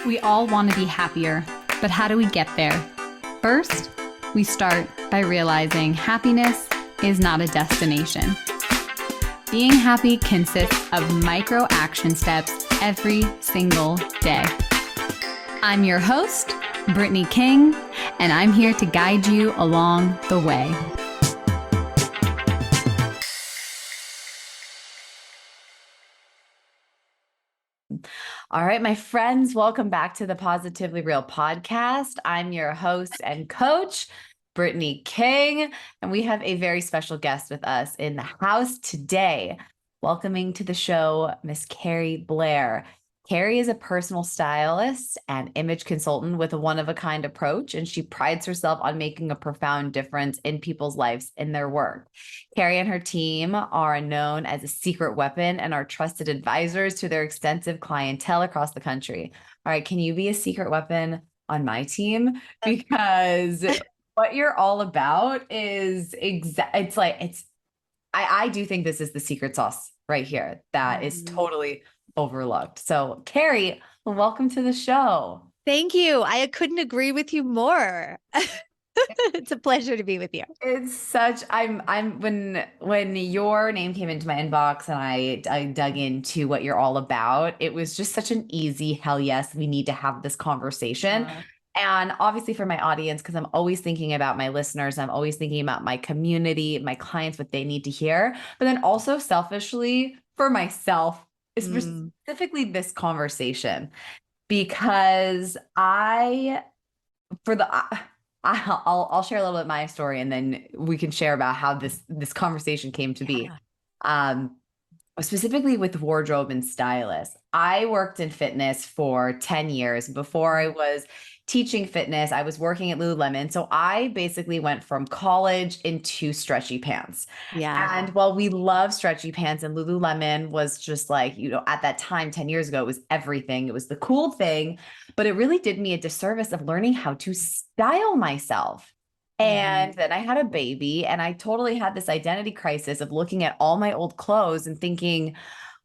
We all want to be happier, but how do we get there? First, we start by realizing happiness is not a destination. Being happy consists of micro action steps every single day. I'm your host, Brittny King, and I'm here to guide you along the way. All right, my friends, welcome back to the Positively Real podcast. I'm your host and coach, Brittny King, and we have a very special guest with us in the house today. Welcoming to the show, Miss Keri Blair. Keri is a personal stylist and image consultant with a one-of-a-kind approach, and she prides herself on making a profound difference in people's lives in their work. Keri and her team are known as a secret weapon and are trusted advisors to their extensive clientele across the country. All right, can you be a secret weapon on my team? Because what you're all about is I do think this is the secret sauce right here that is totally overlooked. So, Keri, welcome to the show. Thank you. I couldn't agree with you more. It's a pleasure to be with you. It's such when your name came into my inbox and I dug into what you're all about, it was just such an easy hell yes, we need to have this conversation. And obviously for my audience, because I'm always thinking about my listeners, I'm always thinking about my community, my clients, what they need to hear, but then also selfishly for myself, is specifically this conversation, because I'll share a little bit of my story, and then we can share about how this conversation came to be. Specifically with wardrobe and stylist. I worked in fitness for 10 years. Before I was teaching fitness, I was working at Lululemon. So I basically went from college into stretchy pants. Yeah. And while we love stretchy pants, and Lululemon was just like, at that time, 10 years ago, it was everything. It was the cool thing, but it really did me a disservice of learning how to style myself. And then I had a baby, and I totally had this identity crisis of looking at all my old clothes and thinking,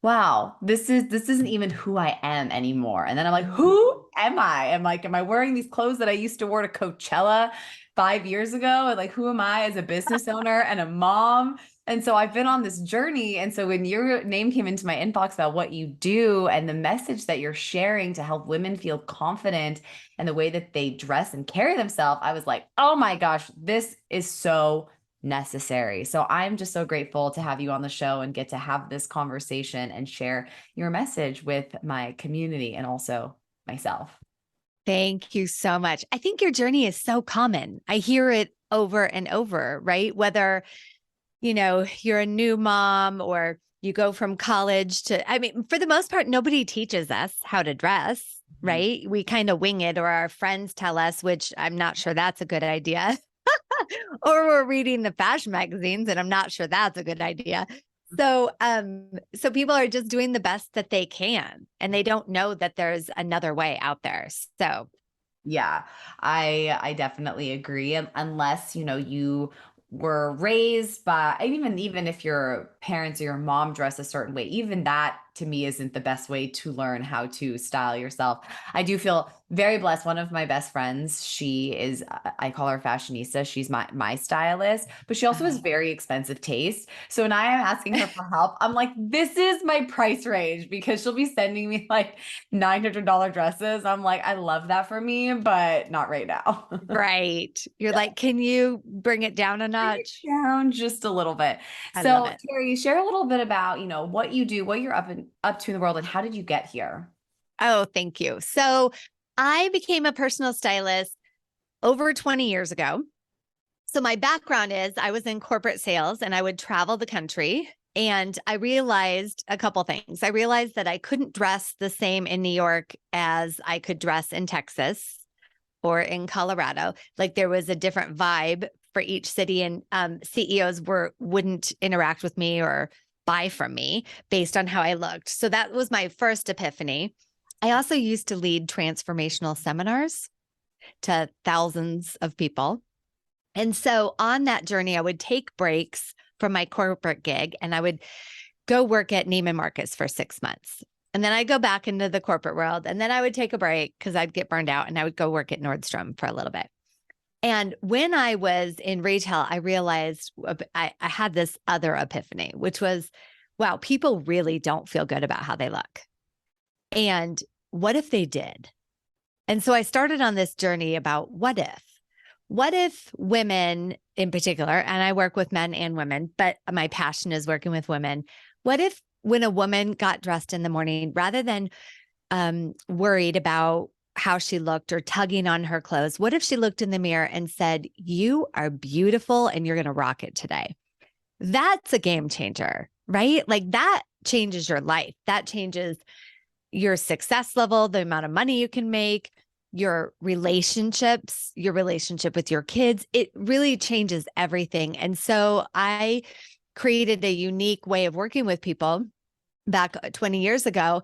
wow, this isn't even who I am anymore. And then I'm like, who am I? Am I wearing these clothes that I used to wear to Coachella 5 years ago? And like, who am I as a business owner and a mom? And so I've been on this journey. And so when your name came into my inbox about what you do and the message that you're sharing to help women feel confident and the way that they dress and carry themselves, I was like, oh my gosh, this is so necessary. So I'm just so grateful to have you on the show and get to have this conversation and share your message with my community and also myself. Thank you so much. I think your journey is so common. I hear it over and over, right? Whether you're a new mom or you go from college for the most part, nobody teaches us how to dress, right? We kind of wing it, or our friends tell us, which I'm not sure that's a good idea. Or we're reading the fashion magazines, and I'm not sure that's a good idea. So people are just doing the best that they can, and they don't know that there's another way out there. So yeah, I definitely agree. Unless, you were raised by, even if your parents or your mom dress a certain way, even that to me isn't the best way to learn how to style yourself. I do feel very blessed. One of my best friends, I call her fashionista. She's my stylist, but she also has very expensive taste. So when I am asking her for help, I'm like, this is my price range, because she'll be sending me like $900 dresses. I'm like, I love that for me, but not right now. Right. You're like, can you bring it down a notch? Down just a little bit. So, Keri, share a little bit about, what you do, what you're up to in the world, and how did you get here? Oh, thank you. So I became a personal stylist over 20 years ago. So my background is I was in corporate sales, and I would travel the country. And I realized a couple things. I realized that I couldn't dress the same in New York as I could dress in Texas or in Colorado. Like, there was a different vibe for each city, and CEOs wouldn't interact with me or buy from me based on how I looked. So that was my first epiphany. I also used to lead transformational seminars to thousands of people. And so on that journey, I would take breaks from my corporate gig, and I would go work at Neiman Marcus for 6 months. And then I'd go back into the corporate world. And then I would take a break because I'd get burned out and I would go work at Nordstrom for a little bit. And when I was in retail, I realized I had this other epiphany, which was, wow, people really don't feel good about how they look. And what if they did? And so I started on this journey about what if women in particular, and I work with men and women, but my passion is working with women. What if when a woman got dressed in the morning, rather than worried about how she looked or tugging on her clothes, what if she looked in the mirror and said, "You are beautiful and you're going to rock it today"? That's a game changer, right? Like that changes your life. That changes your success level, the amount of money you can make, your relationships, your relationship with your kids. It really changes everything. And so I created a unique way of working with people back 20 years ago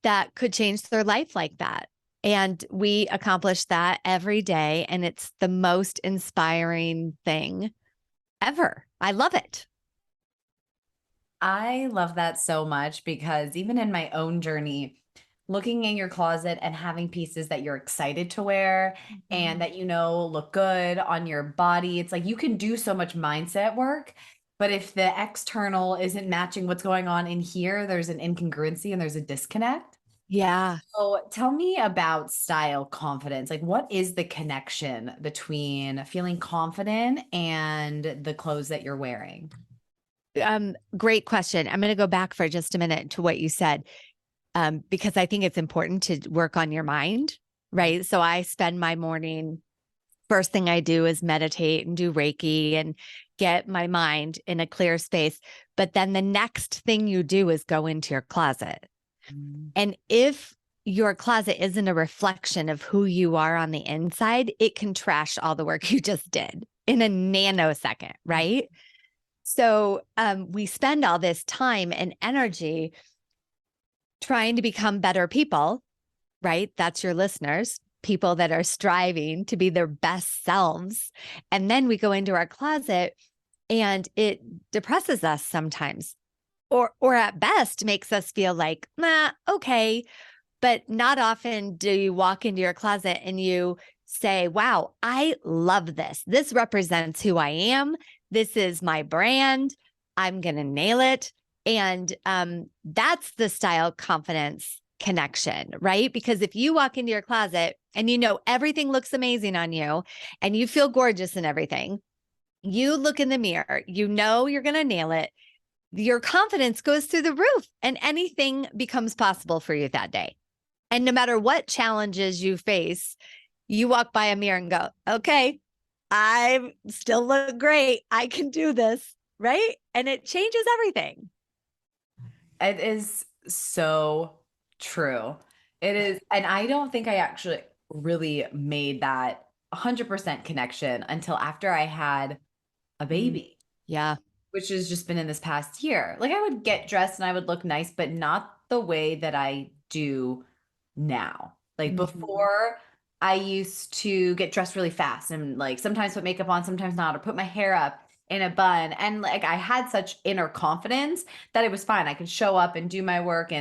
that could change their life like that. And we accomplish that every day. And it's the most inspiring thing ever. I love it. I love that so much because even in my own journey, looking in your closet and having pieces that you're excited to wear and that you know look good on your body, it's like you can do so much mindset work. But if the external isn't matching what's going on in here, there's an incongruency and there's a disconnect. Yeah. So tell me about style confidence. Like, what is the connection between feeling confident and the clothes that you're wearing? Great question. I'm going to go back for just a minute to what you said, because I think it's important to work on your mind, right? So I spend my morning, first thing I do is meditate and do Reiki and get my mind in a clear space. But then the next thing you do is go into your closet. And if your closet isn't a reflection of who you are on the inside, it can trash all the work you just did in a nanosecond, right? So we spend all this time and energy trying to become better people, right? That's your listeners, people that are striving to be their best selves. And then we go into our closet and it depresses us sometimes, or at best makes us feel like, nah, okay. But not often do you walk into your closet and you say, wow, I love this. This represents who I am. This is my brand. I'm going to nail it. And that's the style confidence connection, right? Because if you walk into your closet and you know everything looks amazing on you and you feel gorgeous and everything, you look in the mirror, you know you're going to nail it. Your confidence goes through the roof and anything becomes possible for you that day. And no matter what challenges you face, you walk by a mirror and go, okay, I still look great. I can do this, right? And it changes everything. It is so true. It is. And I don't think I actually really made that 100% connection until after I had a baby, Yeah. which has just been in this past year. Like I would get dressed and I would look nice, but not the way that I do now. Like before, I used to get dressed really fast and like sometimes put makeup on, sometimes not, or put my hair up in a bun. And like I had such inner confidence that it was fine. I could show up and do my work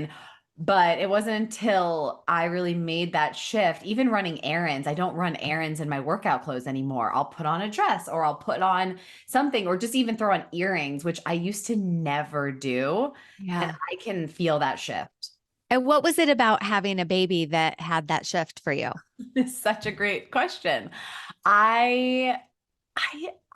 but it wasn't until I really made that shift, even running errands. I don't run errands in my workout clothes anymore. I'll put on a dress or I'll put on something or just even throw on earrings, which I used to never do. And Yeah. I can feel that shift. And what was it about having a baby that had that shift for you? It's such a great question. I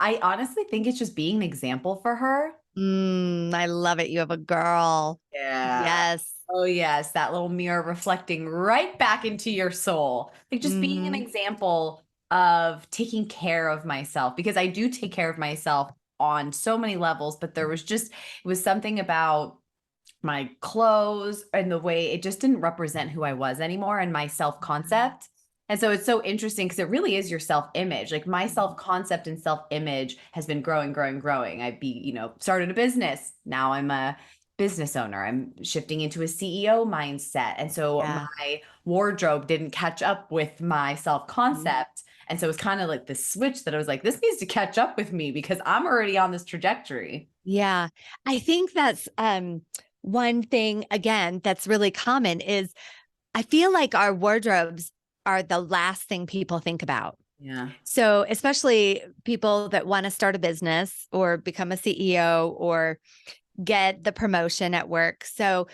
I honestly think it's just being an example for her. I love it. You have a girl. Yeah. Yes. Oh, yes, that little mirror reflecting right back into your soul. Like just being an Mhm. example of taking care of myself because I do take care of myself on so many levels, but it was something about my clothes and the way it just didn't represent who I was anymore and my self-concept. And so it's so interesting because it really is your self-image. Like my self-concept and self-image has been growing, growing, growing. Started a business. Now I'm a business owner. I'm shifting into a CEO mindset. And so Yeah. my wardrobe didn't catch up with my self-concept. And so it's kind of like this switch that I was like, this needs to catch up with me because I'm already on this trajectory. Yeah. I think that's one thing, again, that's really common is I feel like our wardrobes are the last thing people think about. Yeah. So especially people that want to start a business or become a CEO or get the promotion at work. So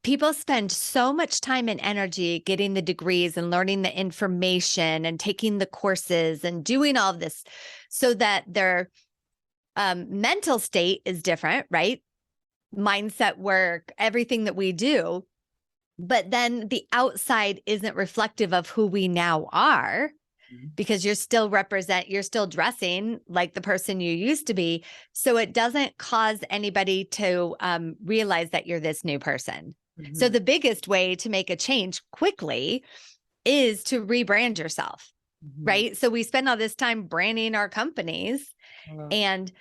people spend so much time and energy getting the degrees and learning the information and taking the courses and doing all of this so that their mental state is different, right? Mindset work, everything that we do. But then the outside isn't reflective of who we now are, because you're still dressing like the person you used to be. So it doesn't cause anybody to realize that you're this new person. Mm-hmm. So the biggest way to make a change quickly is to rebrand yourself, right? So we spend all this time branding our companies and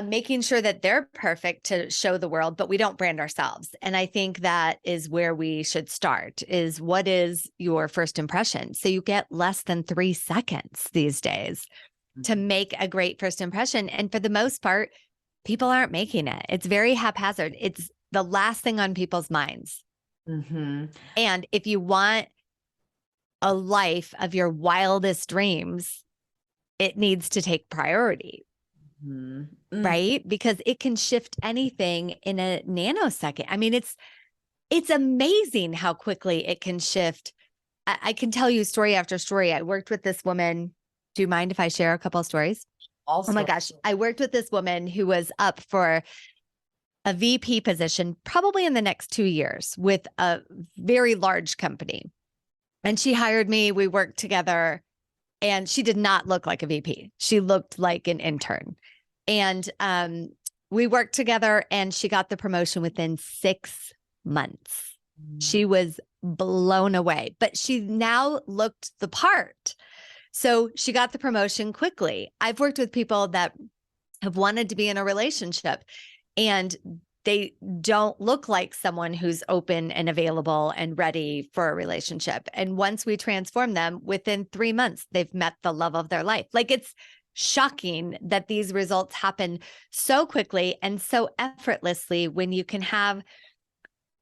making sure that they're perfect to show the world, but we don't brand ourselves. And I think that is where we should start, is what is your first impression? So you get less than 3 seconds these days to make a great first impression. And for the most part, people aren't making it. It's very haphazard. It's the last thing on people's minds. And if you want a life of your wildest dreams, it needs to take priority. Right? Because it can shift anything in a nanosecond. I mean, it's amazing how quickly it can shift. I can tell you story after story. I worked with this woman. Do you mind if I share a couple of stories? Also, oh my gosh. I worked with this woman who was up for a VP position, probably in the next 2 years, with a very large company. And she hired me. We worked together. And she did not look like a VP. She looked like an intern. And we worked together and she got the promotion within 6 months. She was blown away, but she now looked the part. So she got the promotion quickly. I've worked with people that have wanted to be in a relationship and they don't look like someone who's open and available and ready for a relationship. And once we transform them, within 3 months, they've met the love of their life. Like, it's shocking that these results happen so quickly and so effortlessly when you can have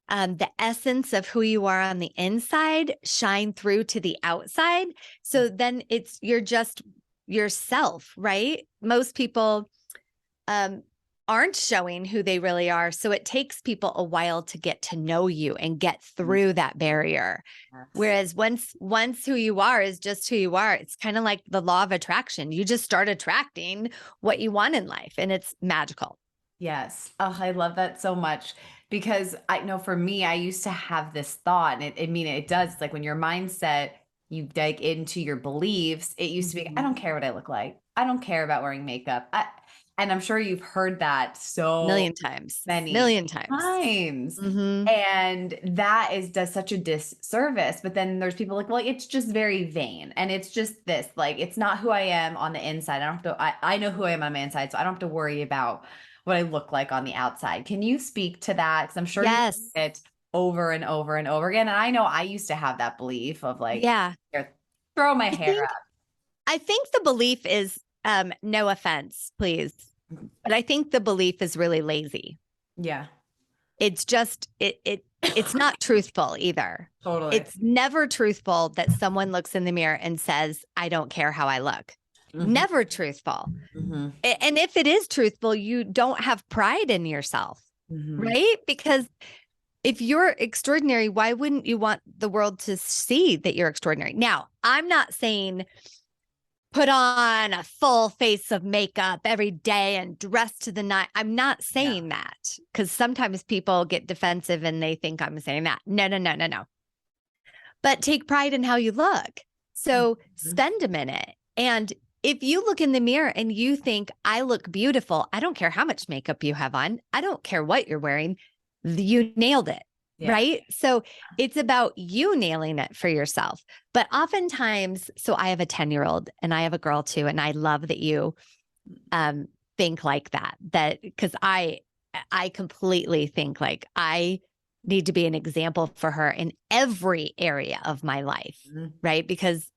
the essence of who you are on the inside shine through to the outside. So then you're just yourself, right? Most people aren't showing who they really are. So it takes people a while to get to know you and get through that barrier. Yes. Whereas once who you are is just who you are, it's kind of like the law of attraction. You just start attracting what you want in life, and it's magical. Yes. Oh, I love that so much, because I know for me, I used to have this thought, and it does, like when your mindset, you dig into your beliefs, it used to be, I don't care what I look like. I don't care about wearing makeup. And I'm sure you've heard that million times. Many times. Mm-hmm. And that does such a disservice. But then there's people like, well, it's just very vain. And it's just this, like, it's not who I am on the inside. I know who I am on my inside, so I don't have to worry about what I look like on the outside. Can you speak to that? Because I'm sure yes. you see it over and over and over again. And I know I used to have that belief of like, yeah, throw my hair up. I think the belief is, no offense, please, but I think the belief is really lazy. Yeah. It's just, it's not truthful either. Totally. It's never truthful that someone looks in the mirror and says, I don't care how I look. Never truthful. And if it is truthful, you don't have pride in yourself, right? Because if you're extraordinary, why wouldn't you want the world to see that you're extraordinary? Now, I'm not saying put on a full face of makeup every day and dress to the nines. I'm not saying that, because sometimes people get defensive and they think I'm saying that. No. But take pride in how you look. So spend a minute. And if you look in the mirror and you think, I look beautiful, I don't care how much makeup you have on. I don't care what you're wearing. You nailed it. Yeah. Right? So it's about you nailing it for yourself. But oftentimes, so I have a 10-year-old and I have a girl too. And I love that you think like that because I completely think like I need to be an example for her in every area of my life. Right? Because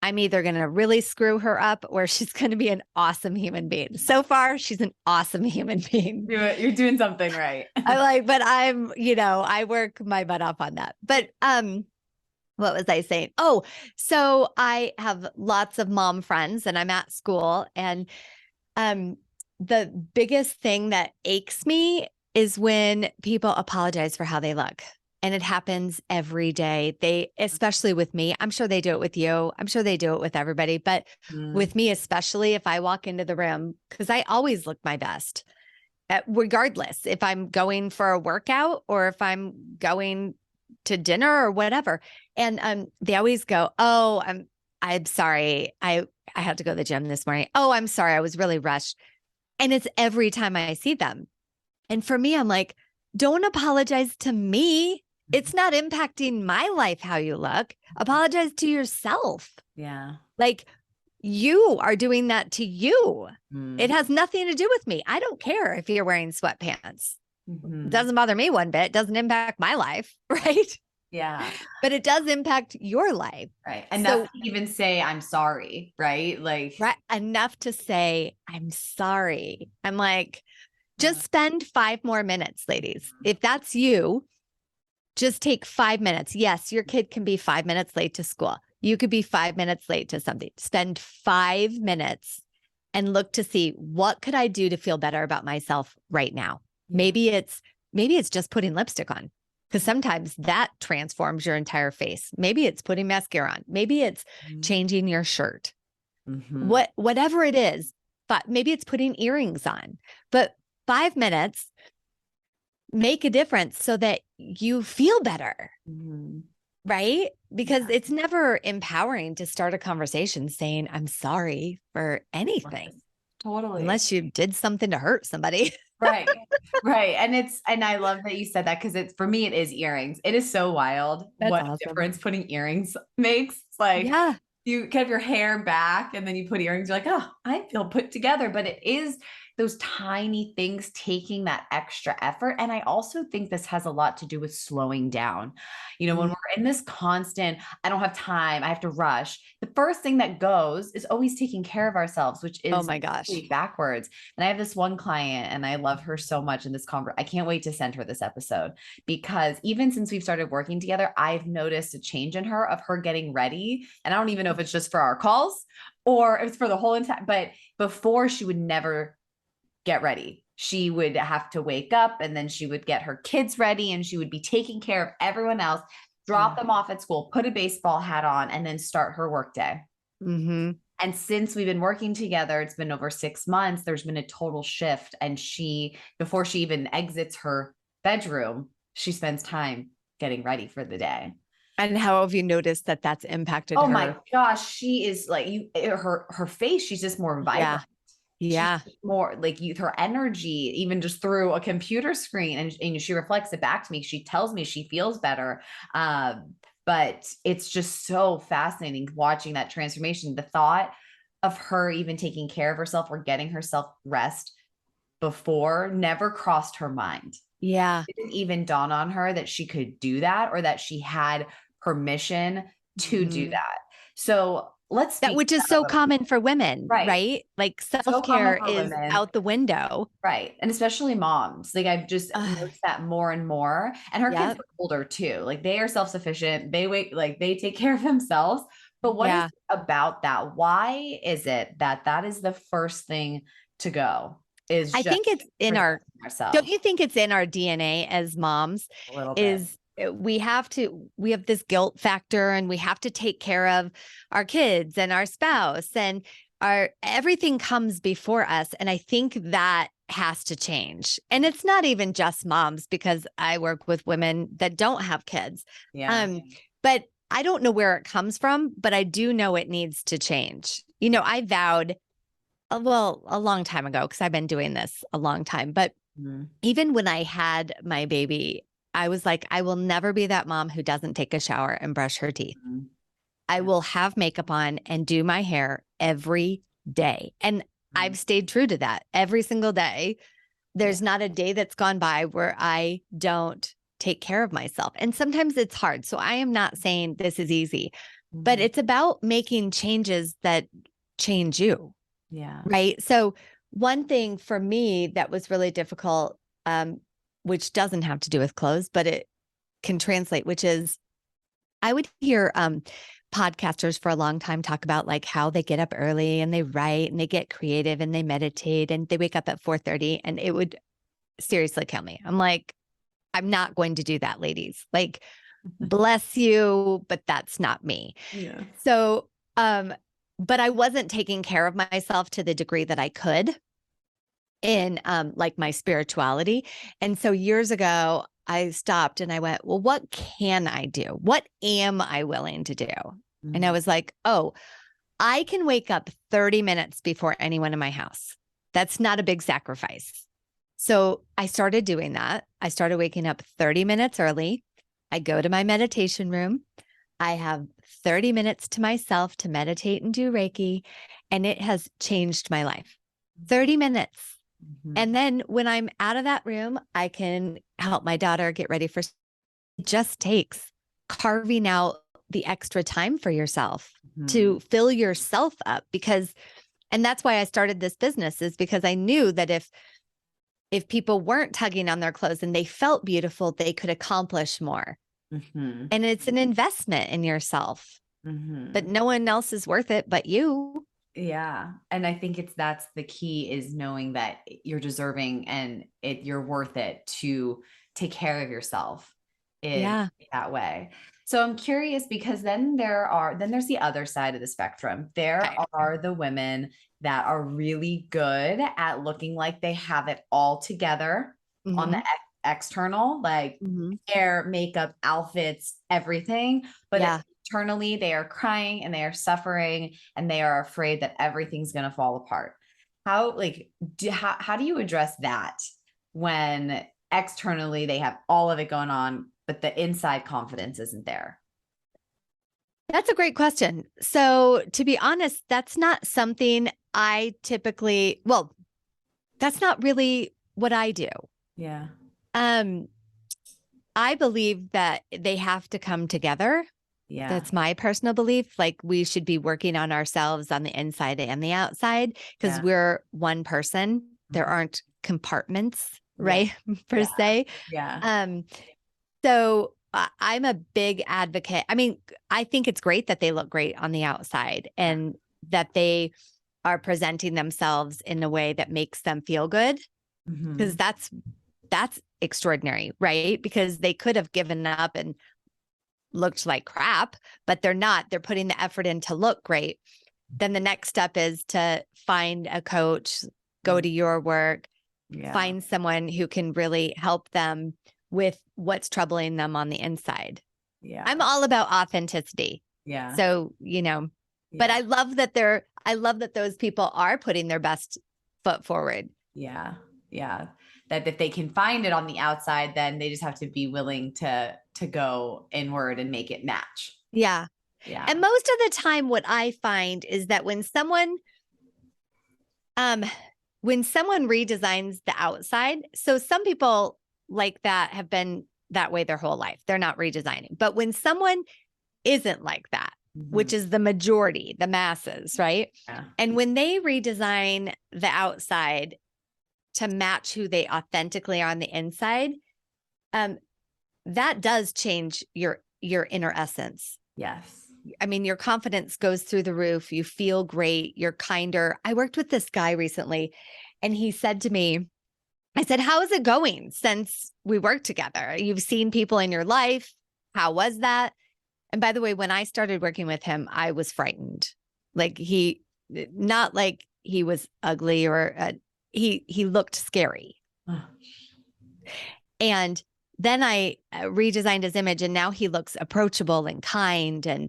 I'm either going to really screw her up or she's going to be an awesome human being. So far, she's an awesome human being. You're doing something right. But I'm, I work my butt off on that. But what was I saying? Oh, so I have lots of mom friends and I'm at school, and the biggest thing that aches me is when people apologize for how they look. And it happens every day. Especially with me, I'm sure they do it with you. I'm sure they do it with everybody, but with me, especially if I walk into the room, because I always look my best, regardless if I'm going for a workout or if I'm going to dinner or whatever. And they always go, "Oh, I'm sorry. I had to go to the gym this morning. Oh, I'm sorry. I was really rushed." And it's every time I see them. And for me, I'm like, don't apologize to me. It's not impacting my life how you look. Apologize to yourself. Yeah. Like, you are doing that to you. Mm. It has nothing to do with me. I don't care if you're wearing sweatpants. Mm-hmm. It doesn't bother me one bit. It doesn't impact my life, right? Yeah. But it does impact your life. Right. Enough to even say, I'm sorry, right? Like, right, enough to say, I'm sorry. I'm like, just spend 5 more minutes, ladies. If that's you, just take 5 minutes. Yes, your kid can be 5 minutes late to school. You could be 5 minutes late to something. Spend 5 minutes and look to see, what could I do to feel better about myself right now? Maybe it's just putting lipstick on, because sometimes that transforms your entire face. Maybe it's putting mascara on. Maybe it's changing your shirt. Whatever it is, but maybe it's putting earrings on. But 5 minutes make a difference so that you feel better, right? Because it's never empowering to start a conversation saying, I'm sorry for anything. Totally. Unless you did something to hurt somebody. Right. Right. And I love that you said that, because for me, it is earrings. It is so wild. That's what awesome. difference putting earrings makes. It's like, you have your hair back and then you put earrings, you're like, oh, I feel put together. But it is those tiny things taking that extra effort. And I also think this has a lot to do with slowing down. When we're in this constant, I don't have time, I have to rush, the first thing that goes is always taking care of ourselves, which is, oh my gosh, backwards. And I have this one client and I love her so much in this I can't wait to send her this episode, because even since we've started working together, I've noticed a change in her, of her getting ready. And I don't even know if it's just for our calls or if it's for the whole entire, but before, she would never get ready. She would have to wake up and then she would get her kids ready and she would be taking care of everyone else, drop them off at school, put a baseball hat on, and then start her workday. And since we've been working together, it's been over 6 months, there's been a total shift. And before she even exits her bedroom, she spends time getting ready for the day. And how have you noticed that that's impacted her? Oh my gosh, she is like, her face, she's just more vibrant. Yeah. She's more like her energy, even just through a computer screen, and she reflects it back to me. She tells me she feels better. But it's just so fascinating watching that transformation. The thought of her even taking care of herself or getting herself rest before never crossed her mind. Yeah. It didn't even dawn on her that she could do that, or that she had permission to do that. So which is so common for women, right? Like, self-care is out the window. Right. And especially moms. Like, I've just noticed that more and more. And her kids are older too. Like, they are self-sufficient. They take care of themselves. But what is it about that? Why is it that is the first thing to go? I think it's in ourselves. Don't you think it's in our DNA as moms? A little bit. We have this guilt factor, and we have to take care of our kids and our spouse, and everything comes before us. And I think that has to change. And it's not even just moms, because I work with women that don't have kids. But I don't know where it comes from, but I do know it needs to change. I vowed, a long time ago, because I've been doing this a long time, but even when I had my baby, I was like, I will never be that mom who doesn't take a shower and brush her teeth. I will have makeup on and do my hair every day. And I've stayed true to that every single day. There's not a day that's gone by where I don't take care of myself. And sometimes it's hard. So I am not saying this is easy, but Mhm. it's about making changes that change you. Yeah. Right. So one thing for me that was really difficult, which doesn't have to do with clothes, but it can translate, which is I would hear podcasters for a long time talk about like how they get up early and they write and they get creative and they meditate and they wake up at 4:30, and it would seriously kill me. I'm like, I'm not going to do that, ladies. Like, bless you, but that's not me. Yeah. So, but I wasn't taking care of myself to the degree that I could in like my spirituality. And so years ago, I stopped and I went, well, what can I do? What am I willing to do? And I Mhm. was like, oh, I can wake up 30 minutes before anyone in my house. That's not a big sacrifice. So I started doing that. I started waking up 30 minutes early. I go to my meditation room. I have 30 minutes to myself to meditate and do Reiki, and it has changed my life. 30 minutes. Mhm. And then when I'm out of that room, I can help my daughter get ready for, it just takes carving out the extra time for yourself to Mhm. fill yourself up, because, and that's why I started this business, is because I knew that if people weren't tugging on their clothes and they felt beautiful, they could accomplish more. Mhm. And it's an investment in yourself, but Mhm. no one else is worth it but you. Yeah. And I think that's the key, is knowing that you're deserving and you're worth it to take care of yourself in Yeah. that way. So I'm curious, because then there's the other side of the spectrum. There Okay. are the women that are really good at looking like they have it all together on the Hmm. external, like Hmm. hair, makeup, outfits, everything, but Yeah. internally they are crying and they are suffering and they are afraid that everything's going to fall apart. How do you address that when externally they have all of it going on, but the inside confidence isn't there? That's a great question. So, to be honest, that's not something I typically, well, that's not really what I do. Yeah. Um, I believe that they have to come together. Yeah. That's my personal belief. Like, we should be working on ourselves on the inside and the outside, because Yeah. we're one person. There Mhm. aren't compartments, Yeah. right? Per Yeah. se. Yeah. Um, so I'm a big advocate. I mean, I think it's great that they look great on the outside and that they are presenting themselves in a way that makes them feel good, because Mhm. that's extraordinary, right? Because they could have given up and looked like crap, but they're not. They're putting the effort in to look great. Then the next step is to find a coach, go to your work, Yeah. find someone who can really help them with what's troubling them on the inside. Yeah. I'm all about authenticity. Yeah. So, but Yeah. I love that those people are putting their best foot forward. Yeah. Yeah. That if they can find it on the outside, then they just have to be willing to go inward and make it match. Yeah. Yeah. And most of the time what I find is that um when someone redesigns the outside, so some people like that have been that way their whole life. They're not redesigning. But when someone isn't like that, Mhm. which is the majority, the masses, right? Yeah. And when they redesign the outside to match who they authentically are on the inside, um, that does change your inner essence. Yes. I mean, your confidence goes through the roof. You feel great. You're kinder. I worked with this guy recently, and he said to me, I said, how is it going since we worked together? You've seen people in your life. How was that? And by the way, when I started working with him, I was frightened. Like not like he was ugly or he looked scary. Oh, And then I redesigned his image, and now he looks approachable and kind, and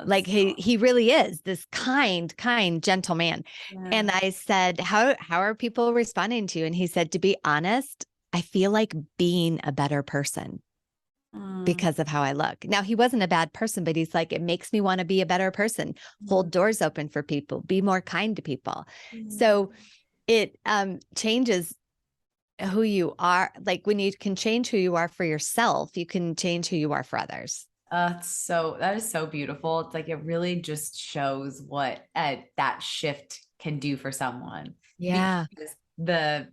like that's so, he really is this kind, gentle man. yeah. And I said, how are people responding to you? And he said, to be honest, I feel like being a better person Mm, because of how I look. Now, he wasn't a bad person, but he's like, it makes me want to be a better person, hold mm, doors open for people, be more kind to people. mm, So it changes who you are. Like when you can change who you are for yourself, you can change who you are for others. That is so beautiful. It's like, it really just shows what that shift can do for someone. Yeah. Because the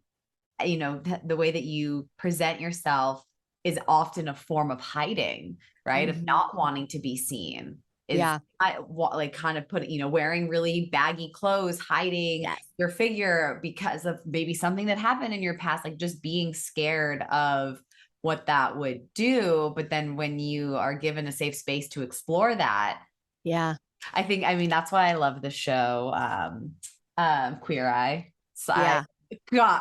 way that you present yourself is often a form of hiding, right? Of not wanting to be seen. Yeah. Like kind of wearing really baggy clothes, hiding Yes. your figure because of maybe something that happened in your past, like just being scared of what that would do. But then when you are given a safe space to explore that, Yeah. I mean, that's why I love the show, Queer Eye. So Yeah.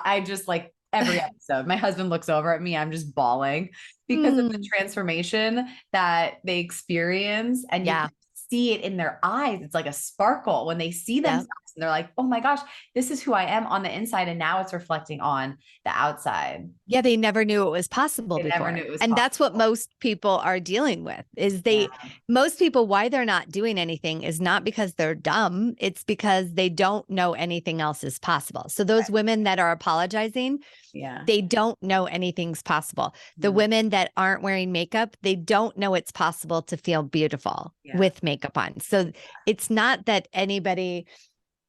I just like every episode. My husband looks over at me, I'm just bawling because of the transformation that they experience, and you Yeah. can see it in their eyes. It's like a sparkle when they see Yeah. themselves, and they're like, "Oh my gosh, this is who I am on the inside, and now it's reflecting on the outside." Yeah, they never knew it was possible They never before. knew it was And that's what possible. most people are dealing with is Yeah, most people, why they're not doing anything is not because they're dumb. It's because they don't know anything else is possible. So those women that are apologizing, yeah, they don't know anything's possible. The women that aren't wearing makeup, they don't know it's possible to feel beautiful with makeup on. So it's not that anybody,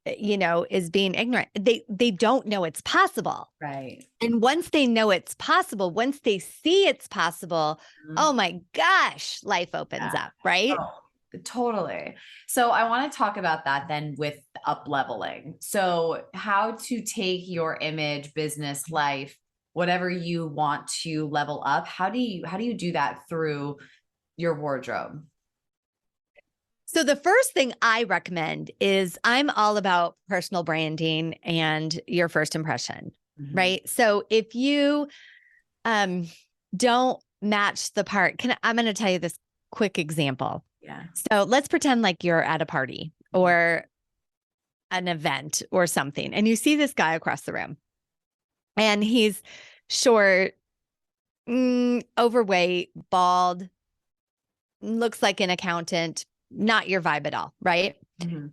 is being ignorant. They don't know it's possible. right. And once they know it's possible, once they see it's possible, oh my gosh, life opens up, right? Oh, totally. So I want to talk about that then with up leveling. So how to take your image, business, life, whatever you want to level up. How do you do that through your wardrobe? So the first thing I recommend is I'm all about personal branding and your first impression, right? So if you don't match the part, I'm going to tell you this quick example. Yeah. So let's pretend like you're at a party or an event or something, and you see this guy across the room, and he's short, overweight, bald, looks like an accountant, not your vibe at all, right?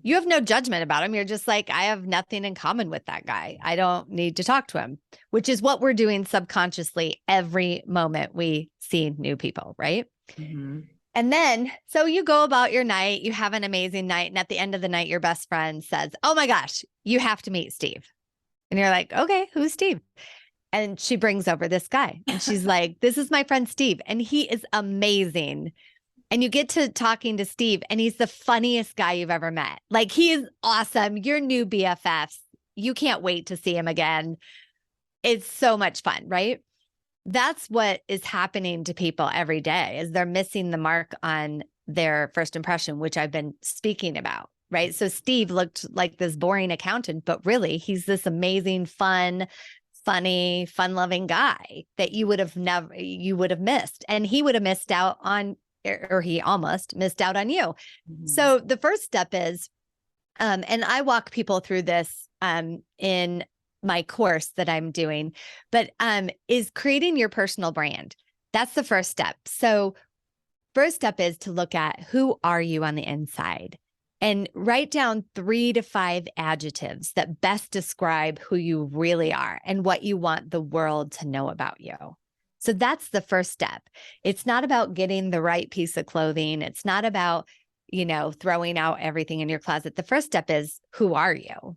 You have no judgment about him. You're just like, I have nothing in common with that guy. I don't need to talk to him, which is what we're doing subconsciously every moment we see new people, right? And then, so you go about your night, you have an amazing night. And at the end of the night, your best friend says, "Oh my gosh, you have to meet Steve." And you're like, "Okay, who's Steve?" And she brings over this guy and she's like, "This is my friend Steve. And he is amazing." And you get to talking to Steve, and he's the funniest guy you've ever met. Like, he is awesome. Your new BFFs. You can't wait to see him again. It's so much fun, right? That's what is happening to people every day is they're missing the mark on their first impression, which I've been speaking about, right? So Steve looked like this boring accountant, but really he's this amazing, funny, fun-loving guy that you would have missed. And he would have missed out on, or he almost missed out on you. So the first step is, and I walk people through this in my course that I'm doing, but is creating your personal brand. That's the first step. So first step is to look at who are you on the inside and write down 3 to 5 adjectives that best describe who you really are and what you want the world to know about you. So that's the first step. It's not about getting the right piece of clothing. It's not about, throwing out everything in your closet. The first step is, who are you?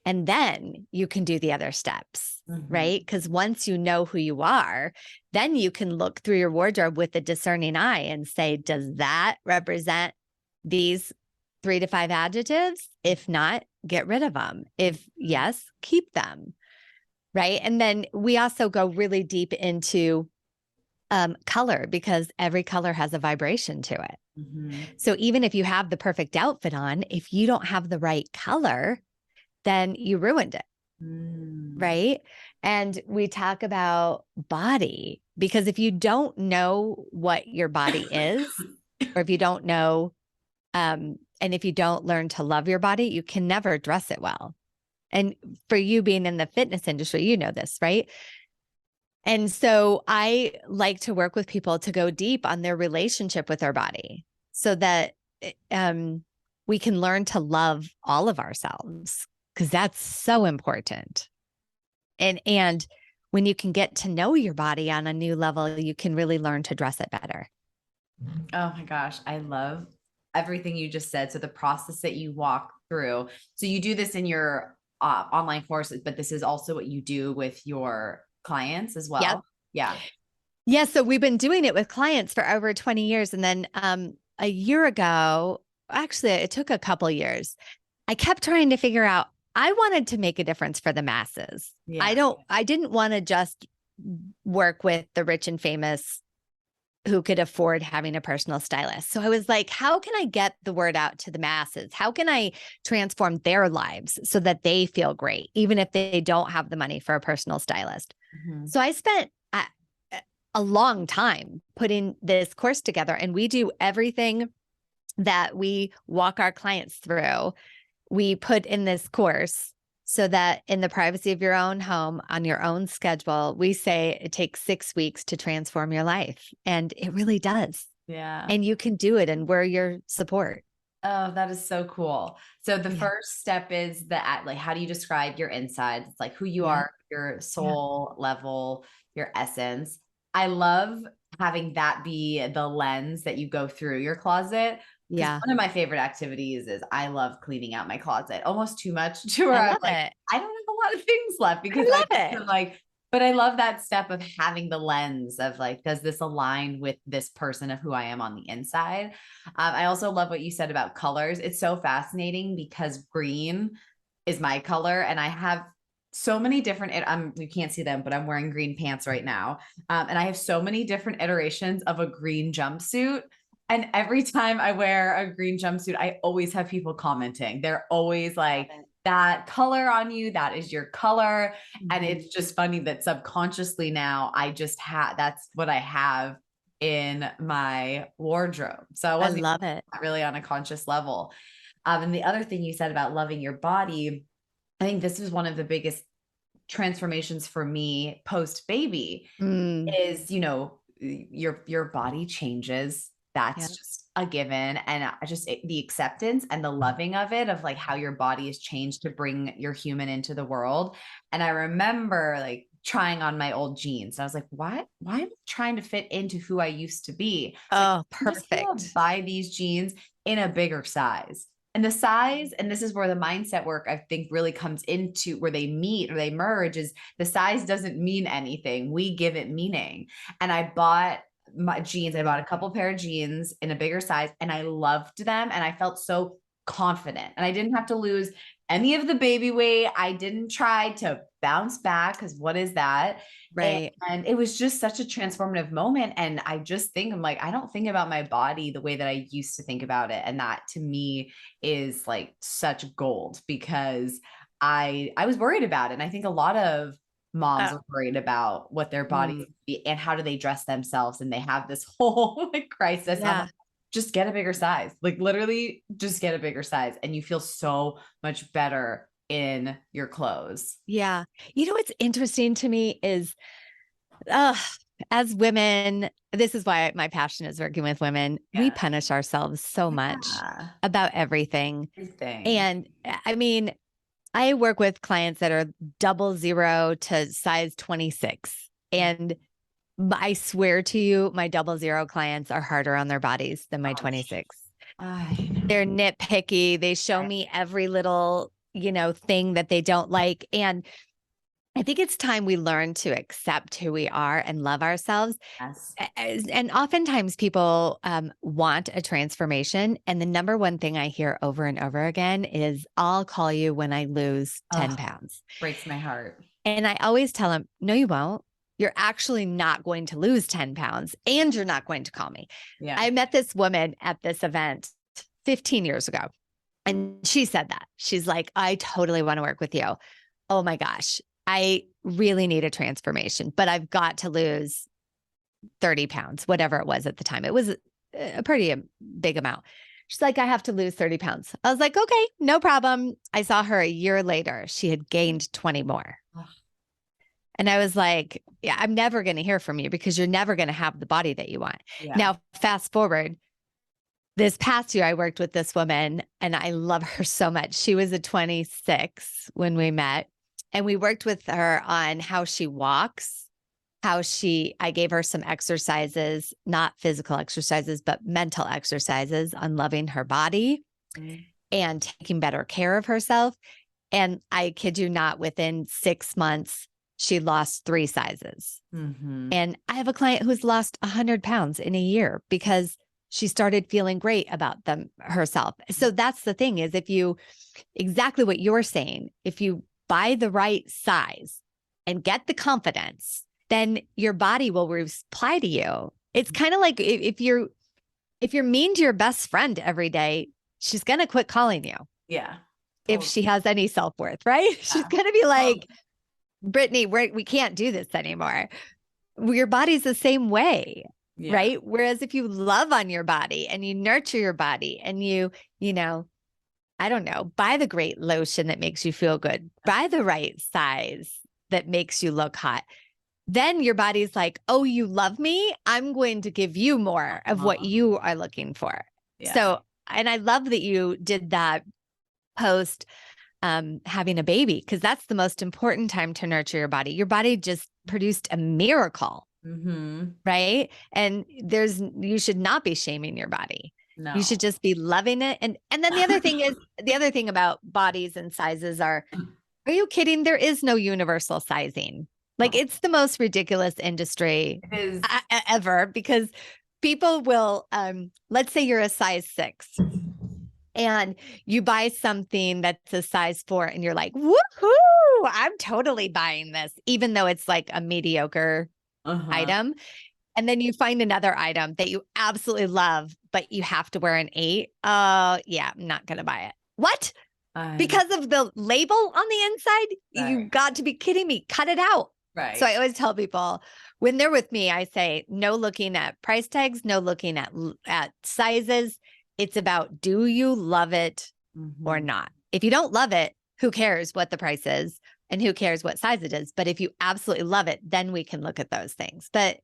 And then you can do the other steps, right? Because once you know who you are, then you can look through your wardrobe with a discerning eye and say, does that represent these 3 to 5 adjectives? If not, get rid of them. If yes, keep them. Right. And then we also go really deep into color because every color has a vibration to it. So even if you have the perfect outfit on, if you don't have the right color, then you ruined it. Right. And we talk about body because if you don't know what your body is, or if you don't know, and if you don't learn to love your body, you can never dress it well. And for you being in the fitness industry, you know this, right? And so I like to work with people to go deep on their relationship with their body so that we can learn to love all of ourselves because that's so important. And when you can get to know your body on a new level, you can really learn to dress it better. Oh my gosh, I love everything you just said. So the process that you walk through. So you do this in your online courses, but this is also what you do with your clients as well. Yep. Yeah. Yeah. So we've been doing it with clients for over 20 years. And then a year ago, actually, it took a couple years. I kept trying to figure out, I wanted to make a difference for the masses. Yeah. I didn't want to just work with the rich and famous who could afford having a personal stylist. So I was like, how can I get the word out to the masses? How can I transform their lives so that they feel great, even if they don't have the money for a personal stylist? Mm-hmm. So I spent a long time putting this course together, and we do everything that we walk our clients through. We put in this course so that in the privacy of your own home, on your own schedule, we say it takes 6 weeks to transform your life. And it really does. Yeah. And you can do it, and we're your support. Oh, that is so cool. So the first step is like, how do you describe your insides? It's like who you are, your soul level, your essence. I love having that be the lens that you go through your closet. Yeah. One of my favorite activities is I love cleaning out my closet almost too much to where I'm like, I don't have a lot of things left because I'm like, but I love that step of having the lens of like, does this align with this person of who I am on the inside? I also love what you said about colors. It's so fascinating because green is my color, and I have so many different, you can't see them, but I'm wearing green pants right now. And I have so many different iterations of a green jumpsuit. And every time I wear a green jumpsuit, I always have people commenting. They're always like, that color on you, that is your color. Mm-hmm. And it's just funny that subconsciously now I just that's what I have in my wardrobe. So I wasn't love it. Really on a conscious level. And the other thing you said about loving your body, I think this is one of the biggest transformations for me post baby is, your body changes. That's just a given. And the acceptance and the loving of it, of like how your body has changed to bring your human into the world. And I remember like trying on my old jeans. I was like, why am I trying to fit into who I used to be? Oh, like, perfect. Buy these jeans in a bigger size. And the size, and this is where the mindset work, I think, really comes into where they meet or they merge, is the size doesn't mean anything. We give it meaning. And I bought my jeans. I bought a couple pair of jeans in a bigger size, and I loved them. And I felt so confident, and I didn't have to lose any of the baby weight. I didn't try to bounce back, because what is that? Right. And it was just such a transformative moment. And I just think, I'm like, I don't think about my body the way that I used to think about it. And that to me is like such gold, because I was worried about it. And I think a lot of moms are worried about what their bodies be and how do they dress themselves. And they have this whole like crisis. Like, just get a bigger size, like literally just get a bigger size, and you feel so much better in your clothes. Yeah. What's interesting to me is, as women, this is why my passion is working with women. We punish ourselves so much about everything. And I mean, I work with clients that are 00 to size 26. And I swear to you, my 00 clients are harder on their bodies than my 26. They're nitpicky. They show me every little, thing that they don't like. And I think it's time we learn to accept who we are and love ourselves. And oftentimes people want a transformation. And the number one thing I hear over and over again is, I'll call you when I lose 10 pounds. Breaks my heart. And I always tell them, no, you won't. You're actually not going to lose 10 pounds, and you're not going to call me. I met this woman at this event 15 years ago, and she said that. She's like, I totally want to work with you. Oh my gosh, I really need a transformation, but I've got to lose 30 pounds, whatever it was at the time. It was a pretty big amount. She's like, I have to lose 30 pounds. I was like, okay, no problem. I saw her a year later. She had gained 20 more. And I was like, yeah, I'm never going to hear from you, because you're never going to have the body that you want. Now, fast forward, this past year, I worked with this woman, and I love her so much. She was a 26 when we met. And we worked with her on how she walks, I gave her some exercises, not physical exercises, but mental exercises on loving her body and taking better care of herself. And I kid you not, within 6 months, she lost 3 sizes. And I have a client who's lost 100 pounds in a year because she started feeling great about them herself. So that's the thing is exactly what you're saying, if you buy the right size and get the confidence, then your body will reply to you. It's kind of like if you're mean to your best friend every day, she's going to quit calling you. Yeah. If she has any self-worth, right? Yeah. She's going to be like, Brittny, we can't do this anymore. Your body's the same way, right? Whereas if you love on your body and you nurture your body and you know, I don't know, buy the great lotion that makes you feel good, buy the right size that makes you look hot, then your body's like, oh, you love me? I'm going to give you more of what you are looking for. Yeah. So, and I love that you did that post having a baby, because that's the most important time to nurture your body. Your body just produced a miracle, right? And you should not be shaming your body. No. You should just be loving it. And then the other thing is, the other thing about bodies and sizes are you kidding? There is no universal sizing. Like it's the most ridiculous industry ever, because people will, let's say you're a size 6. And you buy something that's a size 4 and you're like, woohoo, I'm totally buying this, even though it's like a mediocre item. And then you find another item that you absolutely love, but you have to wear an 8. Yeah, I'm not going to buy it. What? Because of the label on the inside? Right. You got to be kidding me. Cut it out. Right. So I always tell people when they're with me, I say, no looking at price tags, no looking at sizes. It's about, do you love it or not? If you don't love it, who cares what the price is and who cares what size it is? But if you absolutely love it, then we can look at those things. But,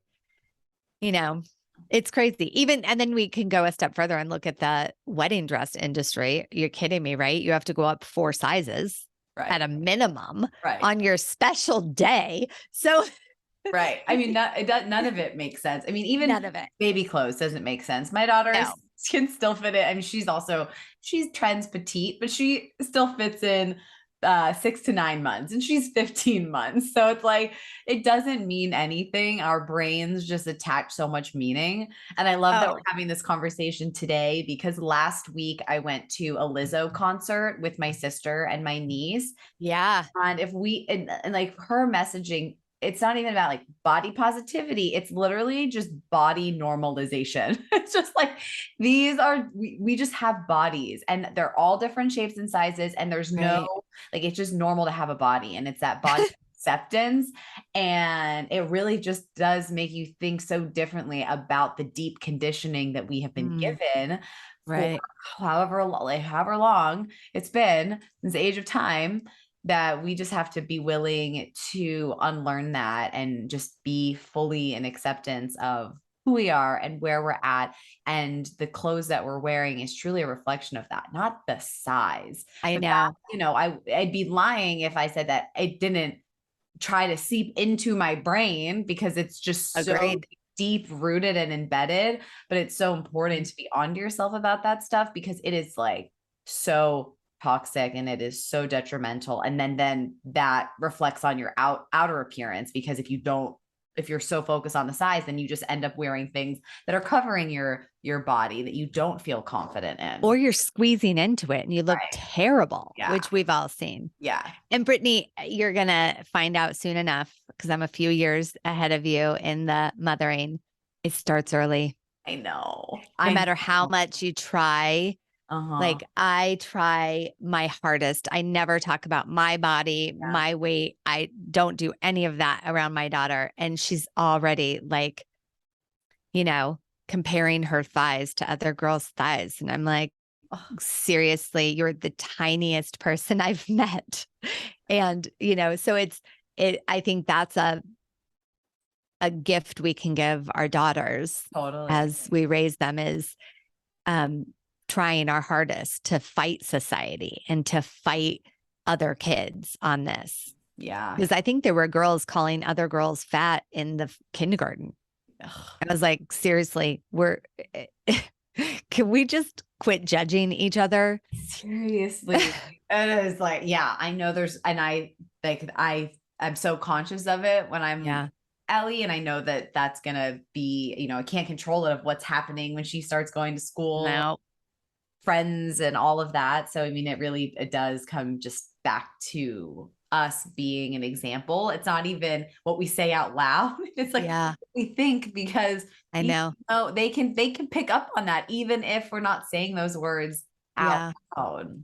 you know, it's crazy. And then we can go a step further and look at the wedding dress industry. You're kidding me, right? You have to go up 4 sizes at a minimum on your special day. So right. I mean, none of it makes sense. I mean, even none of it. Baby clothes doesn't make sense. My daughter can still fit it. I mean, she's trans petite, but she still fits in 6 to 9 months, and she's 15 months. So it's like, it doesn't mean anything. Our brains just attach so much meaning. And I love that we're having this conversation today, because last week I went to a Lizzo concert with my sister and my niece. Yeah. And and like her messaging, it's not even about like body positivity. It's literally just body normalization. It's just like, we just have bodies, and they're all different shapes and sizes. And there's like, it's just normal to have a body, and it's that body acceptance. And it really just does make you think so differently about the deep conditioning that we have been given for however long it's been since the age of time, that we just have to be willing to unlearn that and just be fully in acceptance of who we are and where we're at. And the clothes that we're wearing is truly a reflection of that, not the size. I know. I'd be lying if I said that it didn't try to seep into my brain, because it's just so deep rooted and embedded. But it's so important to be onto yourself about that stuff, because it is like so toxic and it is so detrimental. And then that reflects on your outer appearance, because if you're so focused on the size, then you just end up wearing things that are covering your body that you don't feel confident in, or you're squeezing into it and you look terrible, which we've all seen. Yeah. And Brittny, you're going to find out soon enough, because I'm a few years ahead of you in the mothering. It starts early. I know. No matter how much you try. Like, I try my hardest. I never talk about my body, my weight. I don't do any of that around my daughter. And she's already like, comparing her thighs to other girls' thighs. And I'm like, seriously, you're the tiniest person I've met. And, so I think that's a gift we can give our daughters as we raise them, is, trying our hardest to fight society and to fight other kids on this. Yeah. Because I think there were girls calling other girls fat in the kindergarten. Ugh. I was like, seriously, can we just quit judging each other? Seriously. It is like, yeah, I know I'm so conscious of it when I'm Yeah. Ellie, and I know that that's gonna be, I can't control it of what's happening when she starts going to school, No. friends and all of that. So I mean, it does come just back to us being an example. It's not even what we say out loud. It's like Yeah, what we think, because I know. they can pick up on that even if we're not saying those words out Yeah. loud.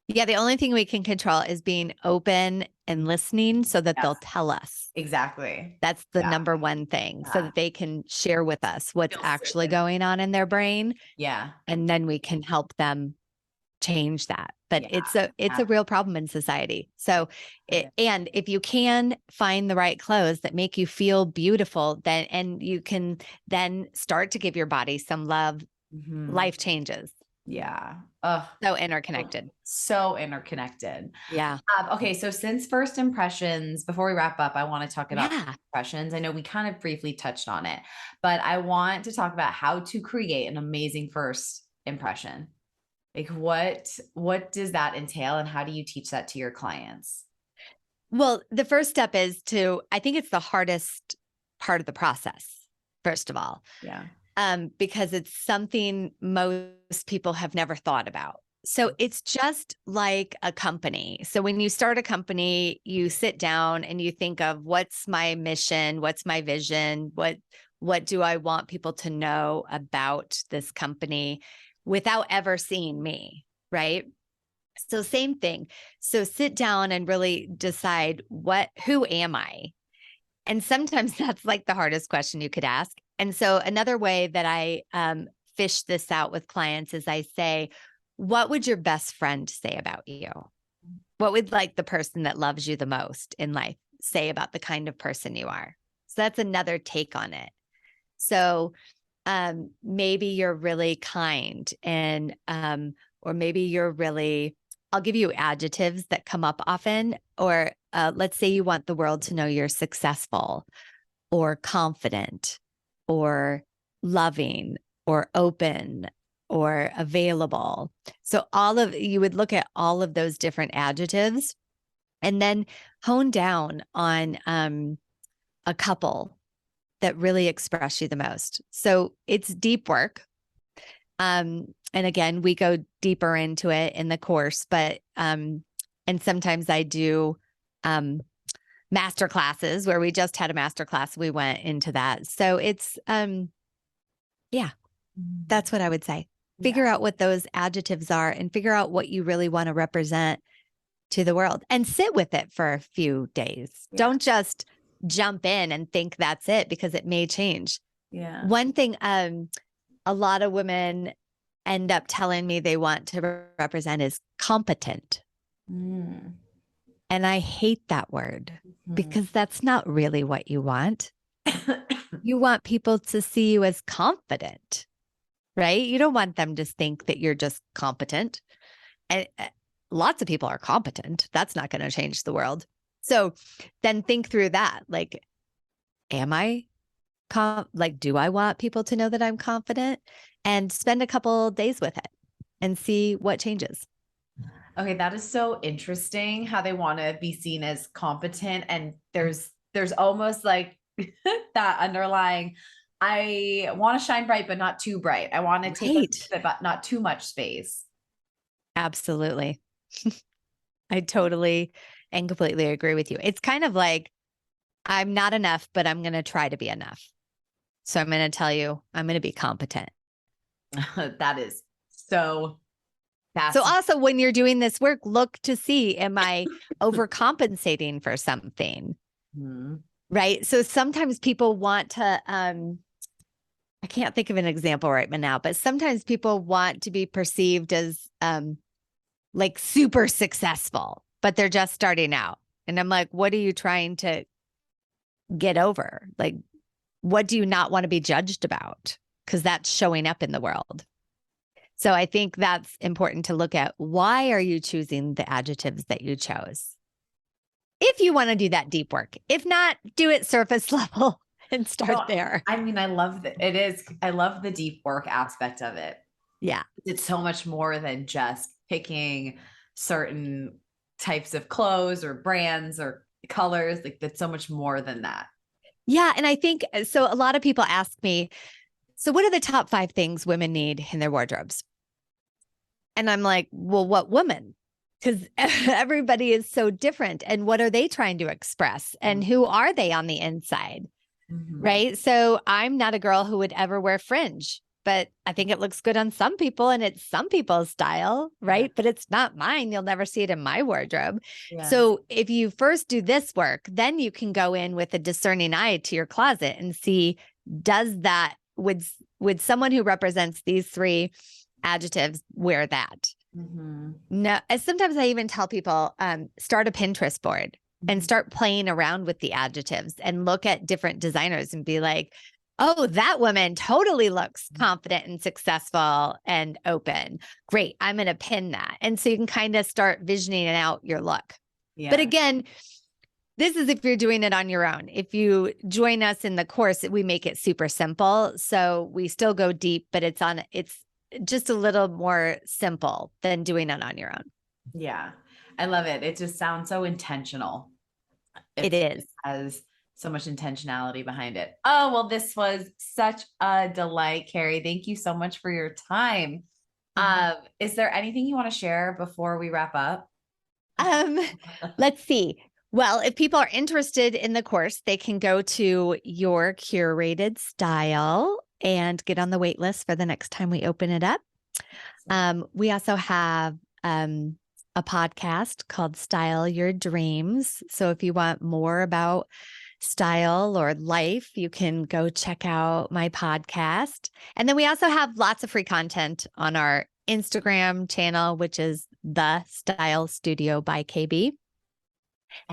Yeah. The only thing we can control is being open and listening so that Yes, they'll tell us. exactly. That's the Yeah. number one thing, so Yeah. that they can share with us what's Feel actually safe. going on in their brain. Yeah. And then we can help them change that. But Yeah. it's a real problem in society. So and if you can find the right clothes that make you feel beautiful, then and you can then start to give your body some love, Mhm. life changes. Yeah. Ugh. So interconnected. So interconnected. Yeah. Okay, so since first impressions, before we wrap up, I want to talk about Yeah. impressions. I know we kind of briefly touched on it, but I want to talk about how to create an amazing first impression. Like what does that entail, and how do you teach that to your clients? Well, the first step is I think it's the hardest part of the process, first of all, Yeah. because it's something most people have never thought about. So it's just like a company. So when you start a company, you sit down and you think of, what's my mission? What's my vision? What do I want people to know about this company without ever seeing me, right? So same thing. So sit down and really decide, who am I? And sometimes that's like the hardest question you could ask. And so another way that I fish this out with clients is I say, what would your best friend say about you? What would, like, the person that loves you the most in life say about the kind of person you are? So that's another take on it. So maybe you're really kind, and or maybe you're really, I'll give you adjectives that come up often. Or let's say you want the world to know you're successful or confident or loving or open or available. So you would look at all of those different adjectives and then hone down on a couple that really express you the most. So it's deep work. And again, we go deeper into it in the course, but and sometimes I do master classes where we just had a master class. We went into that. So it's yeah, that's what I would say. Figure out what those adjectives are and figure out what you really want to represent to the world, and sit with it for a few days. Yeah. Don't just jump in and think that's it, because it may change. Yeah. One thing a lot of women end up telling me they want to represent is competent. Mm. And I hate that word, because that's not really what you want. You want people to see you as confident, right? You don't want them to think that you're just competent. And lots of people are competent. That's not going to change the world. So then think through that. Like, am I do I want people to know that I'm confident? And spend a couple days with it and see what changes. Okay, that is so interesting how they want to be seen as competent, and there's almost like that underlying, I want to shine bright but not too bright. I want to take Right. but not too much space. Absolutely. I totally and completely agree with you. It's kind of like, I'm not enough, but I'm going to try to be enough. So I'm going to tell you, I'm going to be competent. That is so So fascinating. also, when you're doing this work, look to see, am I overcompensating for something? Mhm. Right. So sometimes people want to, I can't think of an example right now, but sometimes people want to be perceived as like super successful, but they're just starting out. And I'm like, what are you trying to get over? Like, what do you not want to be judged about? Because that's showing up in the world. So I think that's important to look at. Why are you choosing the adjectives that you chose? if you want to do that deep work. If not, do it surface level and start there. I mean, I love that it is. I love the deep work aspect of it. Yeah. It's so much more than just picking certain types of clothes or brands or colors. Like that's so much more than that. Yeah. And I think so. A lot of people ask me, so what are the top 5 things women need in their wardrobes? And I'm like, well, what woman? Because everybody is so different. And what are they trying to express? And who are they on the inside? Mm-hmm. Right. So I'm not a girl who would ever wear fringe, but I think it looks good on some people and it's some people's style. Right. Yeah. But it's not mine. You'll never see it in my wardrobe. Yeah. So if you first do this work, then you can go in with a discerning eye to your closet and see, does that, would someone who represents these 3 adjectives wear that? Mm-hmm. No, sometimes I even tell people, start a Pinterest board and start playing around with the adjectives and look at different designers and be like, oh, that woman totally looks confident and successful and open. Great. I'm going to pin that. And so you can kind of start visioning out your look. Yeah. But again, this is if you're doing it on your own. If you join us in the course, we make it super simple. So we still go deep, but it's just a little more simple than doing it on your own. Yeah. I love it. It just sounds so intentional. It is. It has so much intentionality behind it. Oh, well, this was such a delight, Keri. Thank you so much for your time. Is there anything you want to share before we wrap up? Let's see. Well, if people are interested in the course, they can go to Your Curated Style and get on the wait list for the next time we open it up. We also have a podcast called Style Your Dreams. So if you want more about style or life, you can go check out my podcast. And then we also have lots of free content on our Instagram channel, which is The Style Studio by KB.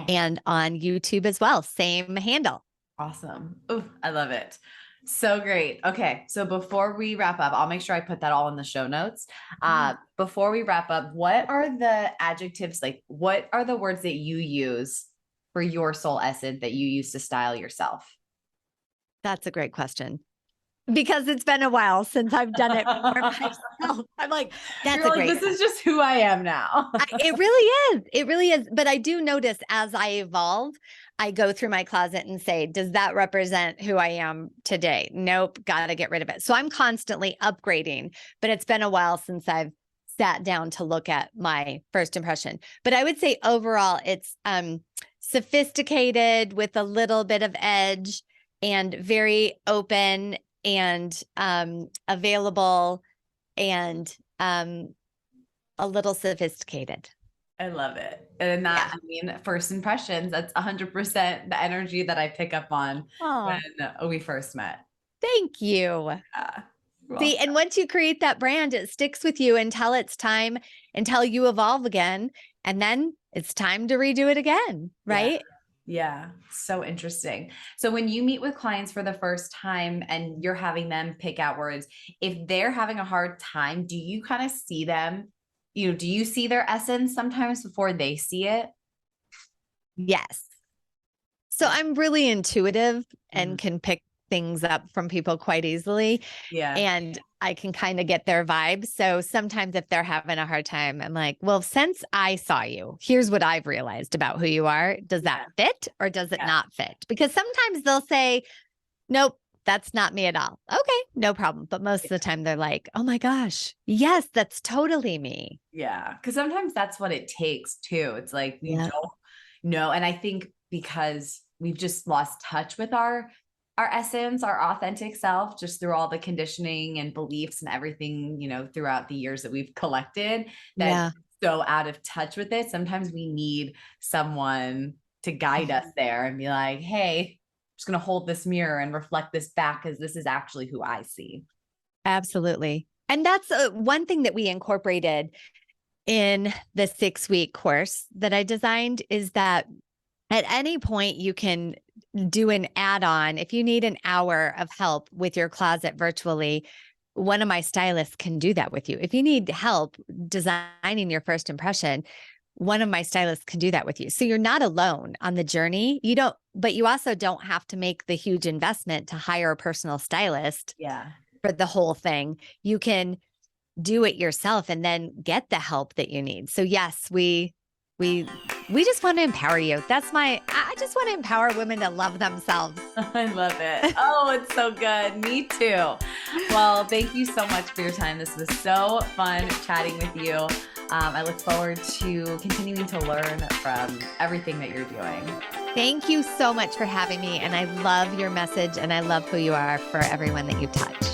And on YouTube as well, same handle. Awesome. Oh, I love it. So great. Okay. So before we wrap up, I'll make sure I put that all in the show notes. Before we wrap up, what are the adjectives, like what are the words that you use for your soul essence that you use to style yourself? That's a great question. Because it's been a while since I've done it for myself. I'm like, that's You're a like, great this is just who I am now. It really is. It really is. But I do notice as I evolve, I go through my closet and say, does that represent who I am today? Nope. Got to get rid of it. So I'm constantly upgrading, but it's been a while since I've sat down to look at my first impression. But I would say overall, it's sophisticated with a little bit of edge and very open and available and a little sophisticated. I love it. And that, I mean, first impressions, that's 100% the energy that I pick up on when we first met. Thank you. See, and once you create that brand, it sticks with you until it's time, until you evolve again. And then it's time to redo it again, right? Yeah. So interesting. So when you meet with clients for the first time and you're having them pick out words, if they're having a hard time, do you kind of see them, do you see their essence sometimes before they see it? Yes. So I'm really intuitive and can pick things up from people quite easily. Yeah. And I can kind of get their vibe. So sometimes if they're having a hard time, I'm like, well, since I saw you, here's what I've realized about who you are. Does that fit or does it not fit? Because sometimes they'll say, nope, that's not me at all. Okay, no problem. But most of the time they're like, oh my gosh, yes, that's totally me. Yeah. Because sometimes that's what it takes too. It's like, we don't know. And I think because we've just lost touch with our essence, our authentic self, just through all the conditioning and beliefs and everything, throughout the years that we've collected, that so out of touch with it. Sometimes we need someone to guide us there and be like, hey, I'm just going to hold this mirror and reflect this back because this is actually who I see. Absolutely. And that's one thing that we incorporated in the 6-week course that I designed is that at any point you can do an add-on. If you need an hour of help with your closet virtually, one of my stylists can do that with you. If you need help designing your first impression, one of my stylists can do that with you. So you're not alone on the journey. But you also don't have to make the huge investment to hire a personal stylist for the whole thing. You can do it yourself and then get the help that you need. So yes, we just want to empower you. I just want to empower women to love themselves. I love it. Oh, it's so good. Me too. Well, thank you so much for your time. This was so fun chatting with you. I look forward to continuing to learn from everything that you're doing. Thank you so much for having me. And I love your message and I love who you are for everyone that you touch.